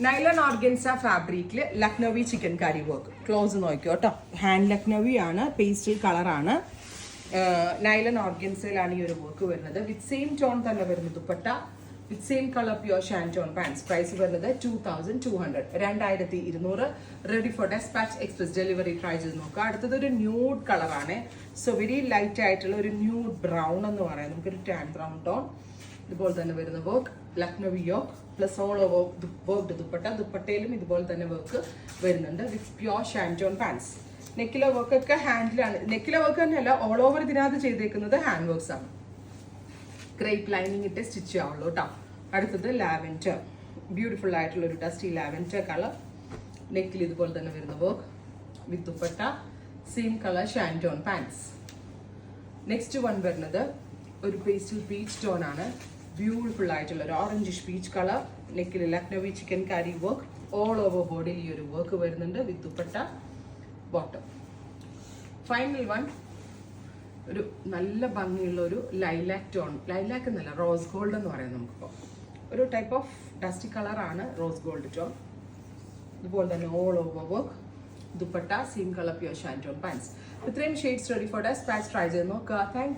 നൈലൺ organza ഫാബ്രിക്കിൽ Lucknowi chikankari work. Close നോക്കിയോ കേട്ടോ. ഹാൻഡ് ലക്നവി ആണ്, പേസ്റ്റൽ കളറാണ്. നൈലൺ ഓർഗൻസയിലാണ് ഈ ഒരു വർക്ക് വരുന്നത്. വിത്ത് സെയിം ടോൺ തന്നെ വരുന്നത് dupatta, with same colour pure shantoon pants. Price വരുന്നത് 2200, 2200. Ready for dispatch express delivery. Try ചെയ്ത് നോക്കുക. അടുത്തത് ഒരു ന്യൂഡ് കളറാണ്. സോ വെരി ലൈറ്റ് ആയിട്ടുള്ള ഒരു ന്യൂഡ് ബ്രൗൺ എന്ന് പറയാം, നമുക്കൊരു ടാൻ ബ്രൗൺ ടോൺ. ഇതുപോലെ തന്നെ വരുന്ന work Lakhnavi yoke plus all over work dupatta. ദുപ്പട്ടയിലും ഇതുപോലെ തന്നെ വർക്ക് വരുന്നുണ്ട് വിത്ത് പ്യുവർ ഷാൻറ്റോൺ പാൻസ്. നെക്കിലെ വർക്ക് ഒക്കെ ഹാൻഡിലാണ്. നെക്കിലെ വർക്ക് തന്നെയല്ല, ഓൾ ഓവർ ഇതിനകത്ത് ചെയ്തേക്കുന്നത് ഹാൻഡ് വർക്ക്സ് ആണ്. ക്രേപ്പ് ലൈനിങ് ഇട്ട് സ്റ്റിച്ച് ആവുള്ളൂ കേട്ടോ. അടുത്തത് ലാവൻഡർ, ബ്യൂട്ടിഫുൾ ആയിട്ടുള്ള ഒരു ഡസ്റ്റി ലാവൻഡർ കളർ. നെക്കിൽ ഇതുപോലെ തന്നെ വരുന്ന work with dupatta, same colour shantoon pants. Next one വരുന്നത് ഒരു പേസ്റ്റൽ പീച്ച് ടോൺ ആണ്. ബ്യൂട്ടിഫുൾ ആയിട്ടുള്ള ഒരു ഓറഞ്ചിഷ് പീച്ച് കളർ. നെക്കിൽ Lucknowi chikankari work. All over ബോഡിയിൽ ഈ ഒരു വർക്ക് വരുന്നുണ്ട് with dupatta, bottom. Final one ഒരു നല്ല ഭംഗിയുള്ള ഒരു ലൈലാക്ക് ടോൺ. ലൈലാക്ക് എന്നല്ല, റോസ് ഗോൾഡ് എന്ന് പറയാം നമുക്കിപ്പോൾ. ഒരു ടൈപ്പ് ഓഫ് ഡസ്റ്റി കളറാണ് റോസ് ഗോൾഡ് ടോൺ. ഇതുപോലെ തന്നെ all over work dupatta, same colour pure shantoon pants. ഇത്രയും shades ready for despatch. Try ചെയ്ത് നോക്കുക. താങ്ക്